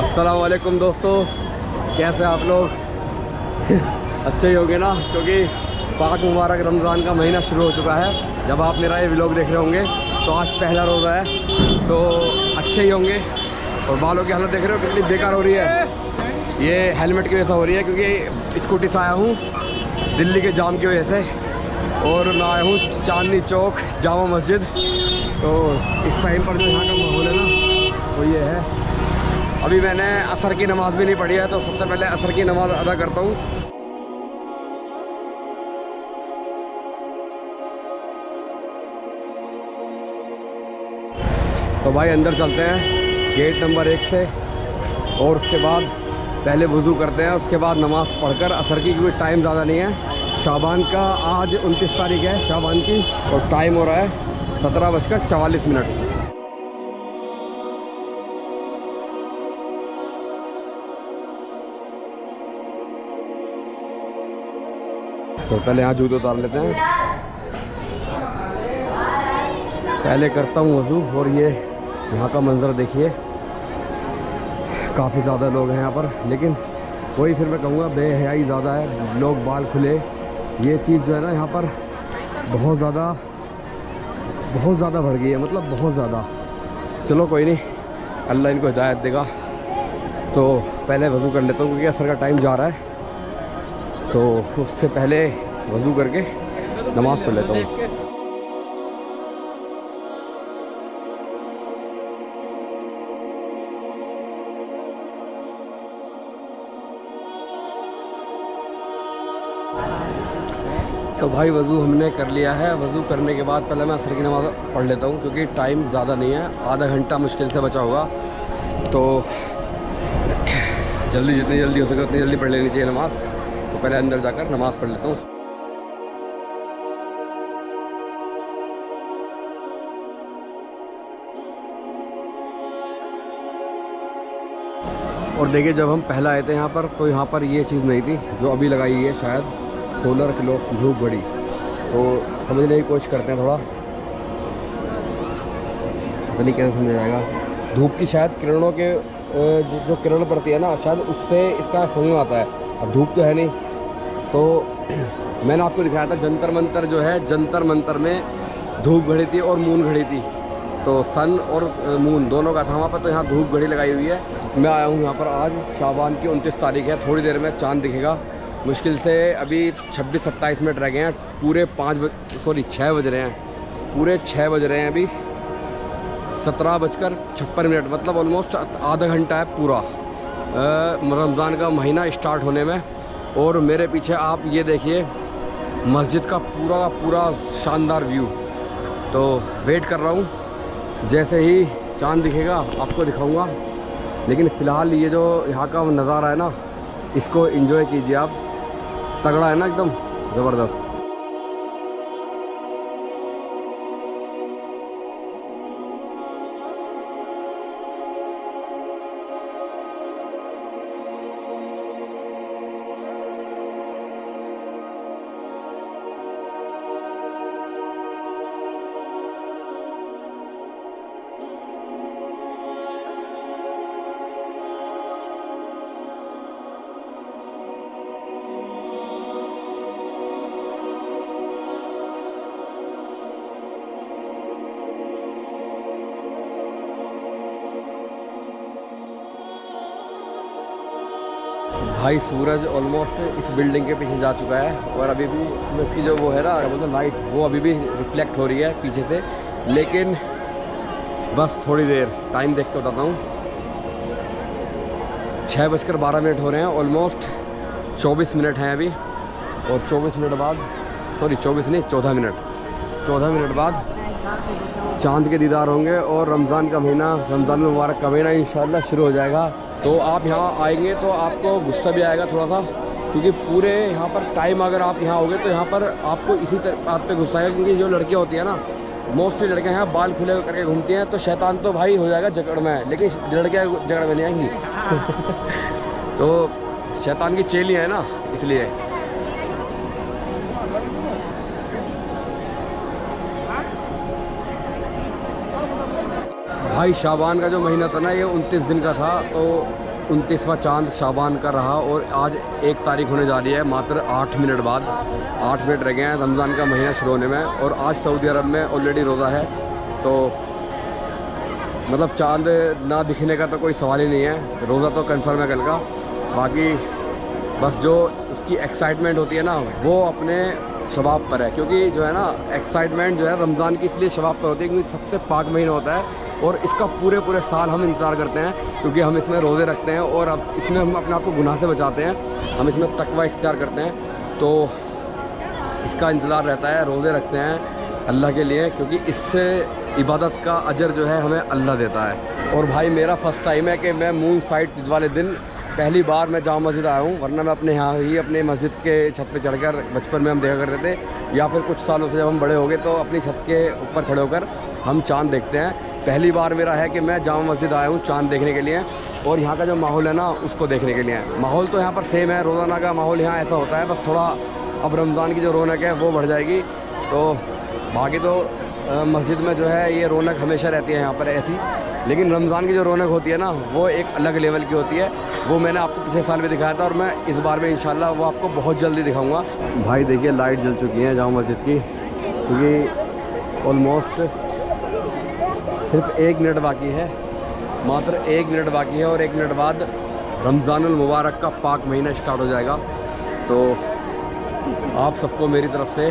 अस्सलाम वालेकुम दोस्तों, कैसे आप लोग? अच्छे ही होंगे ना, क्योंकि पाक मुबारक रमज़ान का महीना शुरू हो चुका है। जब आप मेरा ये व्लॉग देख रहे होंगे तो आज पहला रोज़ा है, तो अच्छे ही होंगे। और बालों की हालत देख रहे हो कितनी बेकार हो रही है। ये हेलमेट की वजह से हो रही है, क्योंकि स्कूटी से आया हूँ दिल्ली के जाम की वजह से, और मैं आया हूँ चांदनी चौक जामा मस्जिद। तो इस टाइम पर जो यहाँ का माहौल है ना, वो ये है। अभी मैंने असर की नमाज़ भी नहीं पढ़ी है, तो सबसे पहले असर की नमाज़ अदा करता हूँ। तो भाई अंदर चलते हैं गेट नंबर 1 से, और उसके बाद पहले वज़ू करते हैं, उसके बाद नमाज़ पढ़कर असर की, क्योंकि टाइम ज़्यादा नहीं है। शाबान का आज 29 तारीख है शाबान की, और टाइम हो रहा है 17:44। तो पहले यहाँ जूते उतार लेते हैं, पहले करता हूँ वज़ू। और ये यहाँ का मंज़र देखिए, काफ़ी ज़्यादा लोग हैं यहाँ पर, लेकिन वही फिर मैं कहूँगा बेहयाई ज़्यादा है, लोग बाल खुले। ये चीज़ जो है ना यहाँ पर बहुत ज़्यादा बढ़ गई है, मतलब बहुत ज़्यादा। चलो कोई नहीं, अल्लाह इनको हिदायत देगा। तो पहले वज़ू कर लेता हूँ, क्योंकि असर का टाइम जा रहा है, तो उससे पहले वज़ू करके नमाज़ पढ़ लेता हूँ। तो भाई वज़ू हमने कर लिया है। वज़ू करने के बाद पहले मैं असर की नमाज़ पढ़ लेता हूँ, क्योंकि टाइम ज़्यादा नहीं है, आधा घंटा मुश्किल से बचा होगा। तो जितनी जल्दी हो सके उतनी जल्दी पढ़ लेनी चाहिए नमाज़। तो पहले अंदर जाकर नमाज़ पढ़ लेता हूँ। और देखिए, जब हम पहला आए थे यहाँ पर, तो यहाँ पर ये चीज़ नहीं थी जो अभी लगाई है, शायद सोलर किलो धूप बड़ी। तो समझने की कोशिश करते हैं थोड़ा, पता नहीं कैसे समझ जाएगा। धूप की शायद किरणों के जो किरण पड़ती है ना, शायद उससे इसका समझ में आता है। अब धूप तो है नहीं, तो मैंने आपको दिखाया था जंतर मंतर जो है, जंतर मंतर में धूप घड़ी थी और मून घड़ी थी। तो सन और मून दोनों का था वहाँ पर। तो यहाँ धूप घड़ी लगाई हुई है। मैं आया हूँ यहाँ पर, आज शाबान की 29 तारीख है। थोड़ी देर में चाँद दिखेगा मुश्किल से। अभी 26-27 मिनट रह गए हैं, पूरे 6 बज रहे हैं, पूरे 6 बज रहे हैं। अभी 17:56, मतलब ऑलमोस्ट आधा घंटा है पूरा रमज़ान का महीना स्टार्ट होने में। और मेरे पीछे आप ये देखिए मस्जिद का पूरा शानदार व्यू। तो वेट कर रहा हूँ, जैसे ही चाँद दिखेगा आपको दिखाऊंगा। लेकिन फ़िलहाल ये जो यहाँ का नज़ारा है ना, इसको एंजॉय कीजिए आप। तगड़ा है ना, एकदम ज़बरदस्त। भाई सूरज ऑलमोस्ट इस बिल्डिंग के पीछे जा चुका है, और अभी भी इसकी जो वो है ना, मतलब लाइट, वो अभी भी रिफ्लेक्ट हो रही है पीछे से। लेकिन बस थोड़ी देर टाइम देख के बताता हूँ। 6:12 हो रहे हैं, ऑलमोस्ट 24 मिनट हैं अभी। और 24 मिनट बाद, सॉरी 24 नहीं 14 मिनट बाद चाँद के दीदार होंगे, और रमज़ान का महीना, रमज़ान मुबारक का महीना इंशाअल्लाह शुरू हो जाएगा। तो आप यहाँ आएंगे तो आपको गुस्सा भी आएगा थोड़ा सा, क्योंकि पूरे यहाँ पर टाइम अगर आप यहाँ होगे तो यहाँ पर आपको इसी बात पे गुस्सा आएगा। क्योंकि जो लड़कियाँ होती हैं ना, मोस्टली लड़कियाँ यहाँ बाल खुले करके घूमती हैं, तो शैतान तो भाई हो जाएगा जकड़ में, लेकिन लड़कियाँ जकड़ में नहीं आएंगी। तो शैतान की चेलियाँ हैं ना, इसलिए। भाई शाबान का जो महीना था ना, ये 29 दिन का था। तो 29वां चांद शाबान का रहा और आज 1 तारीख होने जा रही है। मात्र 8 मिनट बाद 8 मिनट रह गए हैं रमज़ान का महीना शुरू होने में। और आज सऊदी अरब में ऑलरेडी रोज़ा है, तो मतलब चांद ना दिखने का तो कोई सवाल ही नहीं है। रोज़ा तो कंफर्म है कल का। बाकी बस जो उसकी एक्साइटमेंट होती है ना, वो अपने शबाब पर है, क्योंकि जो है ना एक्साइटमेंट जो है रमज़ान की इसलिए शबाब पर होती है क्योंकि सबसे पाक महीना होता है और इसका पूरे साल हम इंतज़ार करते हैं, क्योंकि हम इसमें रोज़े रखते हैं और अब इसमें हम अपने आप को गुनाह से बचाते हैं। हम इसमें तकवा इख्तियार करते हैं, तो इसका इंतज़ार रहता है। रोज़े रखते हैं अल्लाह के लिए, क्योंकि इससे इबादत का अजर जो है हमें अल्लाह देता है। और भाई मेरा फ़र्स्ट टाइम है कि मैं मून साइड वाले दिन पहली बार मैं जामा मस्जिद आया हूँ, वरना मैं अपने यहाँ ही अपने मस्जिद के छत पे चढ़कर बचपन में हम देखा करते थे, या फिर कुछ सालों से जब हम बड़े हो गए तो अपनी छत के ऊपर खड़े होकर हम चाँद देखते हैं। पहली बार मेरा है कि मैं जामा मस्जिद आया हूँ चाँद देखने के लिए, और यहाँ का जो माहौल है ना उसको देखने के लिए। माहौल तो यहाँ पर सेम है, रोज़ाना का माहौल यहाँ ऐसा होता है, बस थोड़ा अब रमज़ान की जो रौनक है वो बढ़ जाएगी। तो बाकी तो मस्जिद में जो है ये रौनक हमेशा रहती है यहाँ पर ऐसी, लेकिन रमज़ान की जो रौनक होती है ना वो एक अलग लेवल की होती है। वो मैंने आपको पिछले साल भी दिखाया था और मैं इस बार में इंशाल्लाह वो आपको बहुत जल्दी दिखाऊंगा। भाई देखिए लाइट जल चुकी है जामा मस्जिद की, क्योंकि ऑलमोस्ट सिर्फ 1 मिनट बाकी है, मात्र 1 मिनट बाकी है और 1 मिनट बाद रमज़ानुल मुबारक का पाक महीना स्टार्ट हो जाएगा। तो आप सबको मेरी तरफ से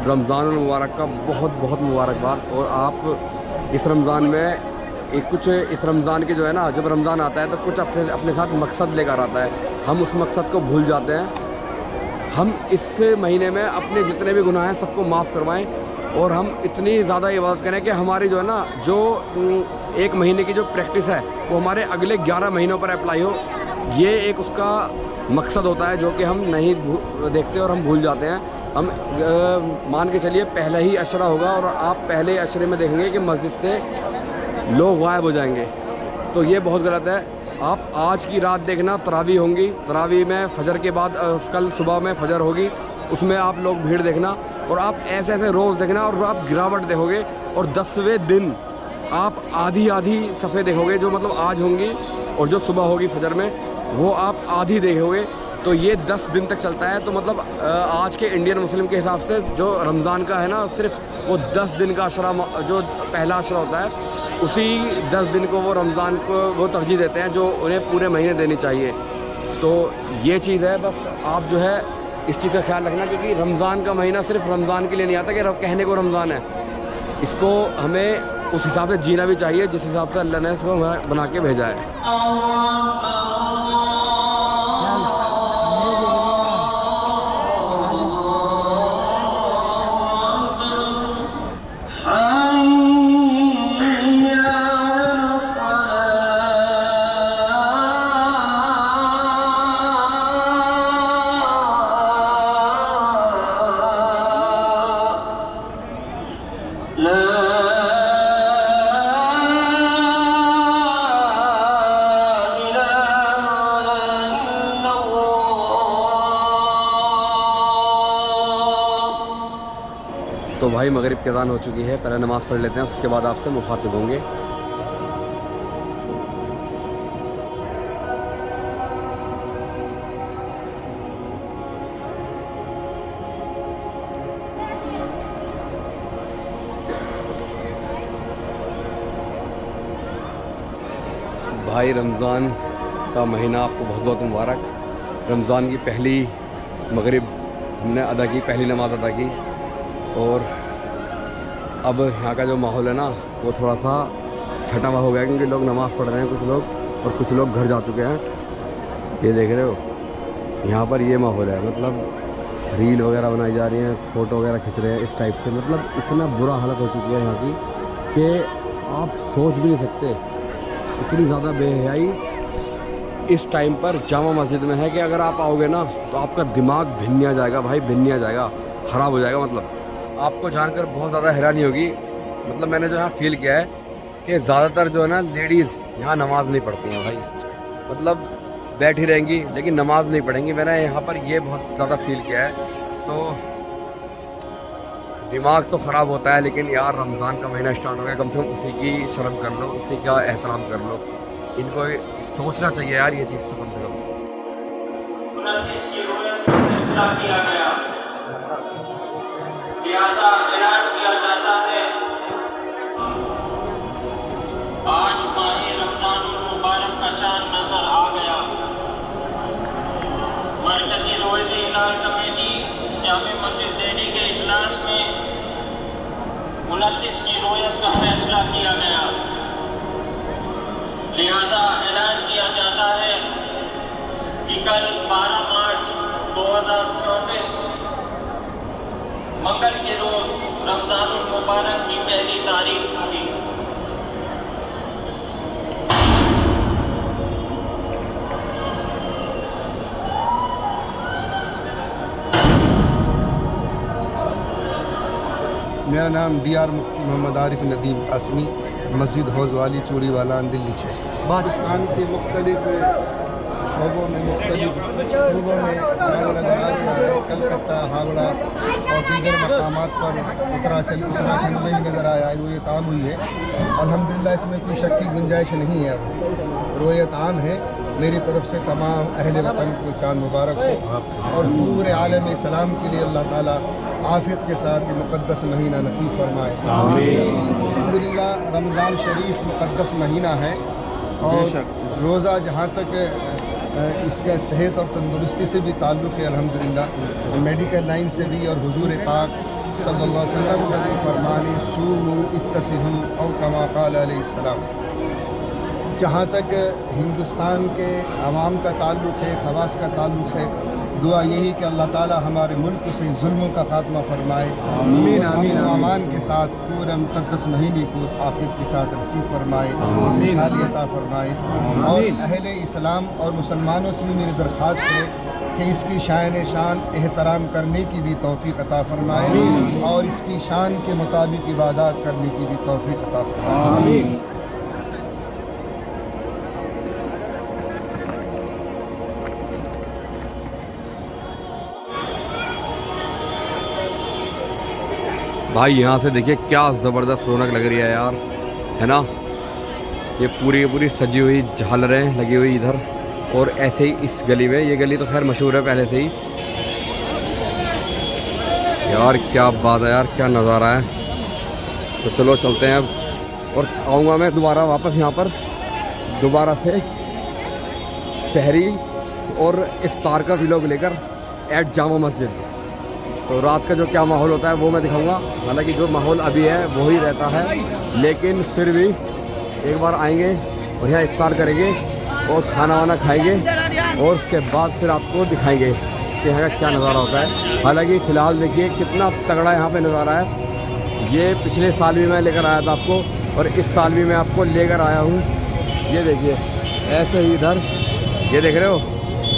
रमज़ानुल मुबारक का बहुत मुबारकबाद। और आप इस रमज़ान में इस रमज़ान के जो है ना, जब रमज़ान आता है तो कुछ अपने साथ मकसद लेकर आता है, हम उस मकसद को भूल जाते हैं। हम इस महीने में अपने जितने भी गुनाह हैं सबको माफ़ करवाएं और हम इतनी ज़्यादा इबादत करें कि हमारी जो है ना, जो 1 महीने की जो प्रैक्टिस है वो हमारे अगले 11 महीनों पर अप्लाई हो। ये एक उसका मकसद होता है जो कि हम नहीं देखते और हम भूल जाते हैं। हम मान के चलिए पहला ही अशरा होगा और आप पहले अशरे में देखेंगे कि मस्जिद से लोग गायब हो जाएंगे, तो ये बहुत गलत है। आप आज की रात देखना, तरावी होंगी, तरावी में फजर के बाद कल सुबह में फजर होगी, उसमें आप लोग भीड़ देखना और आप ऐसे रोज़ देखना और आप गिरावट देखोगे। और 10वें दिन आप आधी सफ़े देखोगे, जो मतलब आज होंगी, और जो सुबह होगी फजर में वो आप आधी देखोगे। तो ये 10 दिन तक चलता है। तो मतलब आज के इंडियन मुस्लिम के हिसाब से जो रमज़ान का है ना, सिर्फ वो 10 दिन का अशरा, जो पहला अशरा होता है, उसी 10 दिन को वो रमज़ान को वो तरजीह देते हैं जो उन्हें पूरे महीने देनी चाहिए। तो ये चीज़ है, बस आप जो है इस चीज़ का ख्याल रखना, क्योंकि रमज़ान का महीना सिर्फ रमज़ान के लिए नहीं आता कि कहने को रमज़ान है। इसको हमें उस हिसाब से जीना भी चाहिए जिस हिसाब से अल्लाह ने इसको बना के भेजा है। तो भाई मगरिब की अज़ान हो चुकी है, पहले नमाज़ पढ़ लेते हैं, उसके बाद आपसे मुखातिब होंगे। भाई रमज़ान का महीना आपको बहुत मुबारक। रमज़ान की पहली मगरिब हमने अदा की, पहली नमाज़ अदा की, और अब यहाँ का जो माहौल है ना वो थोड़ा सा छटा हुआ हो गया, क्योंकि लोग नमाज़ पढ़ रहे हैं कुछ लोग, और कुछ लोग घर जा चुके हैं। ये देख रहे हो, यहाँ पर ये माहौल है, मतलब रील वगैरह बनाई जा रही हैं, फ़ोटो वगैरह खिंच रहे हैं इस टाइप से। मतलब इतना बुरा हालत हो चुकी है यहाँ की कि आप सोच भी नहीं सकते, इतनी ज़्यादा बेहयाई इस टाइम पर जामा मस्जिद में है कि अगर आप आओगे ना तो आपका दिमाग भिन्निया जाएगा भाई, भिन्निया जाएगा, ख़राब हो जाएगा। मतलब आपको जानकर बहुत ज़्यादा हैरानी होगी। मतलब मैंने जो यहाँ फ़ील किया है कि ज़्यादातर जो है ना लेडीज़ यहाँ नमाज़ नहीं पढ़ती हैं भाई, मतलब बैठी रहेंगी लेकिन नमाज़ नहीं पढ़ेंगी। मैंने यहाँ पर ये बहुत ज़्यादा फ़ील किया है। तो दिमाग तो ख़राब होता है, लेकिन यार रमज़ान का महीना स्टार्ट हो गया, कम से कम उसी की शर्म कर लो, उसी का एहतराम कर लो। इनको सोचना चाहिए यार ये चीज़ तो कम से कम। किया गया, लिहाजा ऐलान किया जाता है आज माह रमजानुल मुबारक का चांद नजर आ गया। मरकजी रोज़े इलाज कमेटी जामे मस्जिद दिल्ली के इजलास में 29 की रोयत का फैसला किया गया। लिहाजा ऐलान किया जाता है कि कल 12 मार्च 2024 मंगल के रोज रमजानुल मुबारक की पहली तारीख होगी। मेरा नाम DR मुफ्ती मोहम्मद आरिफ नदीम कासमी, मस्जिद हौज वाली चूड़ी वाला दिल्ली 6। पाकिस्तान के मुख्तलिफ शोबों में नज़र आ रहा है। कलकत्ता, हावड़ा और दीगर मकामात पर उत्तराखंड में भी नज़र आया है। रोयत आम हुई है अल्हम्दुलिल्लाह, इसमें कोई शक की गुंजाइश नहीं है। रोयत आम है। मेरी तरफ से तमाम अहले वतन को चाँद मुबारक हो और पूरे आलम इस्लाम के लिए अल्लाह ताला आफियत के साथ ये मुक़द्दस महीना नसीब फरमाए। अल्हम्दुलिल्लाह रमज़ान शरीफ मुक़द्दस महीना है और रोज़ा जहाँ तक इसका सेहत और तंदुरुस्ती से भी ताल्लुक़ है अल्हम्दुलिल्लाह, मेडिकल लाइन से भी। और हुजूर पाक सल्लल्लाहु अलैहि वसल्लम का फरमाने सूमू इत्तसिहू औ कमा क़ाल अलैहिस्सलाम। जहाँ तक हिंदुस्तान के अवाम का ताल्लुक़ है, ख़वास का ताल्लुक़ है, दुआ यही कि अल्लाह ताला हमारे मुल्क से जुल्मों का खात्मा फरमाए, अमान के साथ पूरे मुक़द्दस महीने को आफियत के साथ नसीब फरमाए, खुशहाली अता फरमाए। और अहले इस्लाम और मुसलमानों से भी मेरी दरख्वास्त है कि इसकी शान एहतराम करने की भी तौफ़ीक़ अता फरमाए और इसकी शान के मुताबिक इबादत करने की भी तौफ़ीक़ अता फरमाए। भाई यहाँ से देखिए क्या ज़बरदस्त रौनक लग रही है यार, है ना। ये पूरी पूरी सजी हुई झालरें लगी हुई इधर, और ऐसे ही इस गली में, ये गली तो खैर मशहूर है पहले से ही। यार क्या बात है यार, क्या नज़ारा है। तो चलो चलते हैं अब, और आऊँगा मैं दोबारा वापस यहाँ पर दोबारा से सहरी और इफ्तार का व्लॉग लेकर एट जामा मस्जिद। तो रात का जो क्या माहौल होता है वो मैं दिखाऊंगा। हालांकि जो माहौल अभी है वही रहता है, लेकिन फिर भी एक बार आएंगे और यहाँ इफ्तार करेंगे और खाना वाना खाएंगे, और उसके बाद फिर आपको दिखाएंगे कि यहाँ का क्या नज़ारा होता है। हालांकि फ़िलहाल देखिए कितना तगड़ा यहाँ पे नज़ारा है। ये पिछले साल भी मैं लेकर आया था आपको, और इस साल भी मैं आपको लेकर आया हूँ। ये देखिए ऐसे ही इधर, ये देख रहे हो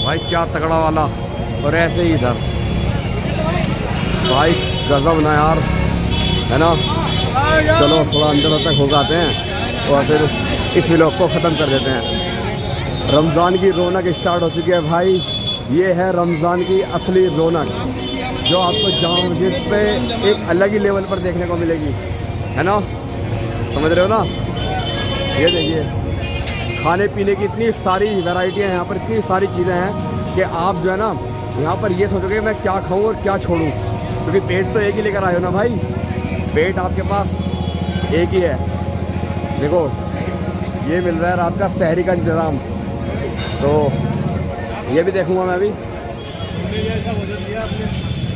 भाई क्या तगड़ा वाला, और ऐसे ही इधर भाई गज़ब ना यार, है ना। चलो थोड़ा अंदर तक हो जाते हैं और फिर इस व्लॉग को ख़त्म कर देते हैं। रमज़ान की रौनक स्टार्ट हो चुकी है भाई। ये है रमज़ान की असली रौनक, जो आपको जामा मस्जिद पे एक अलग ही लेवल पर देखने को मिलेगी, है ना। समझ रहे हो ना। ये देखिए खाने पीने की इतनी सारी वैरायटियाँ हैं यहाँ पर, इतनी सारी चीज़ें हैं कि आप जो है ना यहाँ पर ये सोचोगे मैं क्या खाऊँ और क्या छोड़ूँ, क्योंकि पेट तो एक ही लेकर आए हो ना भाई। पेट आपके पास एक ही है। देखो ये मिल रहा है रात का सहरी का इंतज़ाम, तो ये भी देखूँगा मैं अभी।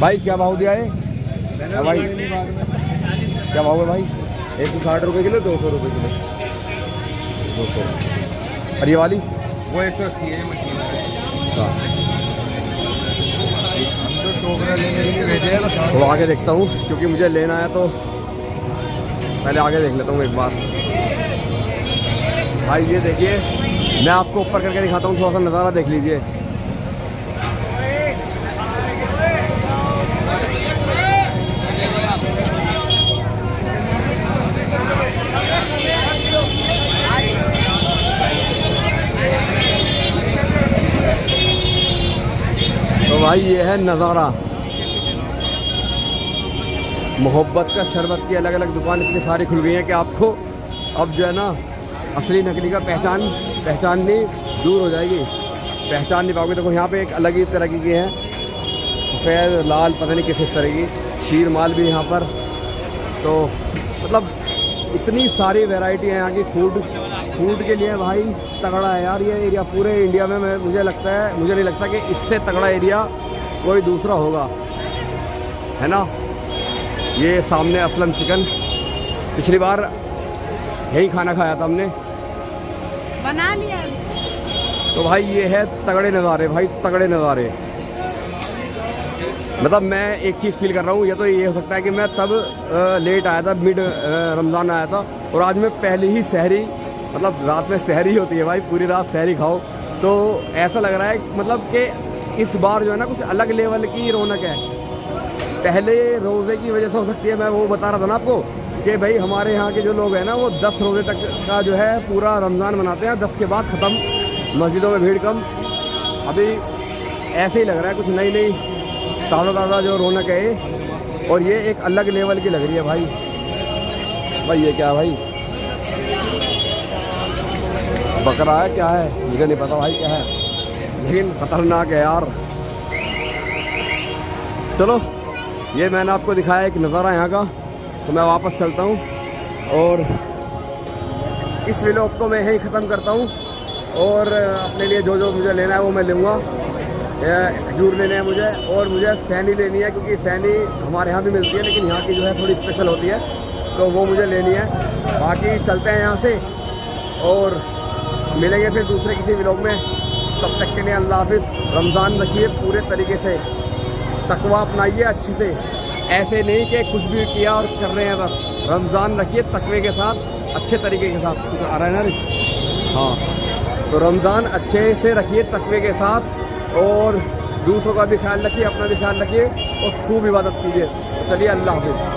भाई क्या भाव दिया है भाई, क्या भाव है भाई? 160 रुपये किलो, 200 रुपये किलो, 200। और ये वाली वो 180 है मछली। हाँ तो तो आगे देखता हूँ, क्योंकि मुझे लेना है तो पहले आगे देख लेता हूँ एक बार। भाई ये देखिए मैं आपको ऊपर करके दिखाता हूँ, थोड़ा सा नज़ारा देख लीजिए। तो भाई ये है नज़ारा। मोहब्बत का शरबत की अलग अलग दुकान इतनी सारी खुल गई हैं कि आपको अब जो है ना असली नकली का पहचान पहचाननी दूर हो जाएगी, पहचान नहीं पाओगे। देखो यहाँ पे एक अलग ही तरह की है, सफ़ेद लाल पता नहीं किस तरह की शीर माल भी यहाँ पर। तो मतलब इतनी सारी वैरायटी है यहाँ की फूड के लिए भाई तगड़ा है यार ये एरिया। पूरे इंडिया में मुझे नहीं लगता कि इससे तगड़ा एरिया कोई दूसरा होगा, है ना। ये सामने असलम चिकन, पिछली बार यही खाना खाया था हमने, बना लिया। तो भाई ये है तगड़े नज़ारे भाई, तगड़े नज़ारे। मतलब मैं एक चीज़ फील कर रहा हूँ, ये हो सकता है कि मैं तब लेट आया था, मिड रमज़ान आया था, और आज मैं पहली ही सहरी, मतलब रात में सहरी होती है भाई, पूरी रात सहरी खाओ। तो ऐसा लग रहा है मतलब कि इस बार जो है ना कुछ अलग लेवल की रौनक है। पहले रोज़े की वजह से हो सकती है, मैं वो बता रहा था ना आपको कि भाई हमारे यहाँ के जो लोग हैं ना वो 10 रोज़े तक का जो है पूरा रमज़ान मनाते हैं, 10 के बाद ख़त्म, मस्जिदों में भीड़ कम। अभी ऐसे ही लग रहा है कुछ नई ताज़ा जो रौनक है ये, और ये एक अलग लेवल की लग रही है भाई। ये क्या है भाई, बकरा है क्या है मुझे नहीं पता भाई क्या है, लेकिन ख़तरनाक है यार। चलो ये मैंने आपको दिखाया एक नज़ारा यहाँ का, तो मैं वापस चलता हूँ और इस व्लॉग को मैं यहीं ख़त्म करता हूँ। और अपने लिए जो मुझे लेना है वो मैं लूँगा। खजूर लेने हैं मुझे, और मुझे फैनी लेनी है, क्योंकि फैनी हमारे यहाँ भी मिलती है लेकिन यहाँ की जो है थोड़ी स्पेशल होती है, तो वो मुझे लेनी है। बाकी चलते हैं यहाँ से और मिलेंगे फिर दूसरे किसी व्लॉग में। तब तक के लिए अल्लाह हाफिज़। रमज़ान रखिए पूरे तरीके से, तकवा अपनाइए अच्छे से, ऐसे नहीं कि कुछ भी किया और कर रहे हैं बस। रमज़ान रखिए तकवे के साथ, अच्छे तरीके के साथ। कुछ आ रहा है ना रे? हाँ, तो रमज़ान अच्छे से रखिए तकवे के साथ, और दूसरों का भी ख्याल रखिए, अपना भी ख्याल रखिए, और खूब इबादत कीजिए। चलिए अल्लाह हाफिज़।